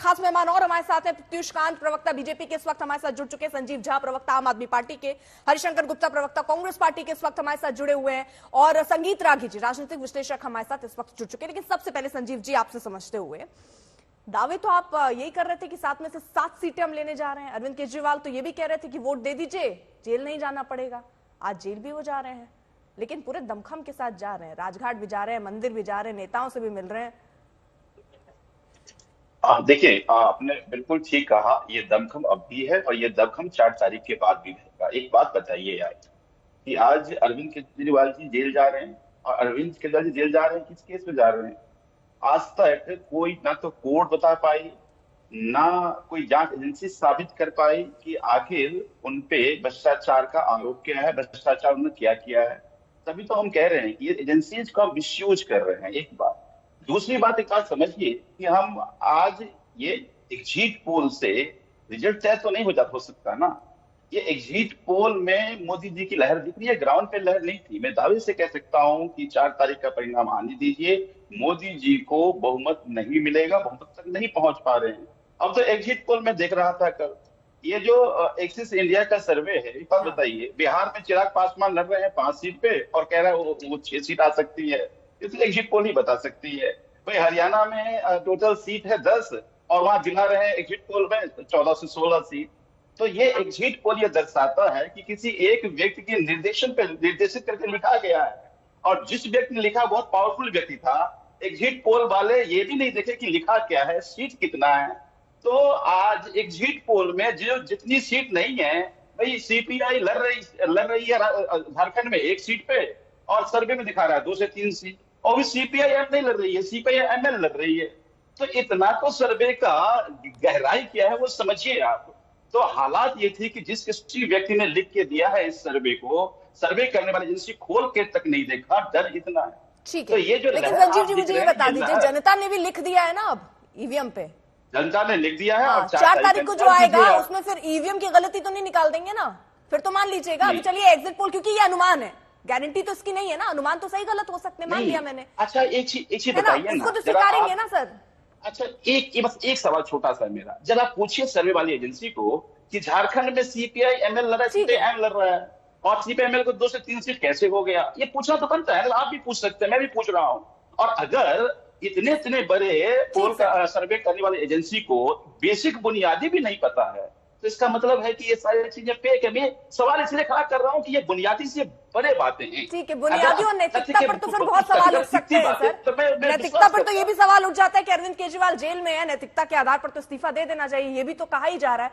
खास मेहमान और हमारे साथ हैं। प्रत्युष कांत प्रवक्ता बीजेपी के इस वक्त हमारे साथ जुड़ चुके हैं, संजीव झा प्रवक्ता आम आदमी पार्टी के, हरिशंकर गुप्ता प्रवक्ता कांग्रेस पार्टी के इस वक्त हमारे साथ जुड़े हुए हैं, और संगीत रागी जी राजनीतिक विश्लेषक हमारे साथ इस वक्त जुड़ चुके हैं। लेकिन सबसे पहले संजीव जी, आपसे समझते हुए, दावे तो आप यही कर रहे थे कि 7 में से 7 सीटें हम लेने जा रहे हैं। अरविंद केजरीवाल तो ये भी कह रहे थे कि वोट दे दीजिए, जेल नहीं जाना पड़ेगा। आज जेल भी वो जा रहे हैं, लेकिन पूरे दमखम के साथ जा रहे हैं, राजघाट भी जा रहे हैं, मंदिर भी जा रहे हैं, नेताओं से भी मिल रहे हैं। देखिए, आपने बिल्कुल ठीक कहा। ये दमखम अब भी है और ये दमखम 4 तारीख के बाद भी रहेगा। एक बात बताइए यार, कि आज अरविंद केजरीवाल जी जेल जा रहे हैं, और अरविंद केजरीवाल जी जेल जा रहे हैं, किस केस में जा रहे हैं? आज तक कोई ना तो कोर्ट बता पाई, ना कोई जांच एजेंसी साबित कर पाई कि आखिर उन पे भ्रष्टाचार का आरोप क्या है, भ्रष्टाचार उन्होंने क्या किया है। तभी तो हम कह रहे हैं कि ये एजेंसीज का मिसयूज कर रहे हैं। एक बात। दूसरी बात, एक बात समझिए कि हम आज ये एग्जिट पोल से रिजल्ट तय तो नहीं हो सकता ना। ये एग्जिट पोल में मोदी जी की लहर दिख रही है, ग्राउंड पे लहर नहीं थी। मैं दावे से कह सकता हूं कि 4 तारीख का परिणाम आने दीजिए, मोदी जी को बहुमत नहीं मिलेगा, बहुमत तक नहीं पहुंच पा रहे हैं। अब तो एग्जिट पोल में देख रहा था कल, ये जो एक्सिस इंडिया का सर्वे है, एक बात बताइए, बिहार में चिराग पासवान लड़ रहे हैं 5 सीट पे और कह रहा है वो 6 सीट आ सकती है। इसलिए एग्जिट पोल ही बता सकती है। भाई हरियाणा में टोटल सीट है 10 और वहां दिखा रहे हैं एग्जिट पोल में 14 से 16 सीट। तो ये एग्जिट पोल ये दर्शाता है कि किसी एक व्यक्ति के निर्देशन पे निर्देशित करके लिखा गया है, और जिस व्यक्ति ने लिखा बहुत पावरफुल व्यक्ति था। एग्जिट पोल वाले ये भी नहीं देखे कि लिखा क्या है, सीट कितना है। तो आज एग्जिट पोल में जो जितनी सीट नहीं है, भाई सीपीआई लड़ रही है झारखंड में 1 सीट पे, और सर्वे में दिखा रहा है 2 से 3 सीट। और भी सीपीआई नहीं लड़ रही है, सीपीआई एमएल लड़ रही है। तो इतना तो सर्वे का गहराई क्या है वो समझिए आप। तो हालात ये थी कि जिस किसी व्यक्ति ने लिख के दिया है इस सर्वे को, सर्वे करने वाली एजेंसी खोल के तक नहीं देखा, डर इतना है। ठीक तो है, ये जो लेकिन संजीव जी मुझे ये बता दीजिए, जनता ने भी लिख दिया है ना अब ईवीएम पे? जनता ने लिख दिया है। और 4 तारीख को जो आएगा उसमें फिर ईवीएम की गलती तो नहीं निकाल देंगे ना? फिर तो मान लीजिएगा। अभी चलिए एग्जिट पोल, क्योंकि ये अनुमान है, गारंटी तो इसकी नहीं है ना, अनुमान तो सही गलत हो सकते हैं, मान लिया मैंने। अच्छा, एक चीज बताइए ना, इसको तो स्वीकारेंगे ना सर? अच्छा, बस एक सवाल छोटा सा मेरा, जरा पूछिए सर्वे वाली एजेंसी को कि झारखंड में सीपीआई एमएल लड़ रहा है, सीपीआई लड़ रहा है, और सीपीआई को 2 से 3 सीट कैसे हो गया? ये पूछना तो बनता है, आप भी पूछ सकते हैं, मैं भी पूछ रहा हूं। और अगर इतने बड़े पोल का सर्वे करने वाली एजेंसी को बेसिक बुनियादी भी नहीं पता है, तो इसका मतलब है कि ये सारी चीजें फेक है। मैं सवाल इसलिए खड़ा कर रहा हूं कि ये बुनियादी से बड़े बातें हैं। ठीक है, बुनियादी और नैतिकता पर तो फिर बहुत सवाल उठ सकते हैं सर। नैतिकता पर तो ये भी सवाल उठ जाता है कि अरविंद केजरीवाल जेल में है, नैतिकता के आधार पर तो इस्तीफा दे देना चाहिए, ये भी तो कहा ही जा रहा है।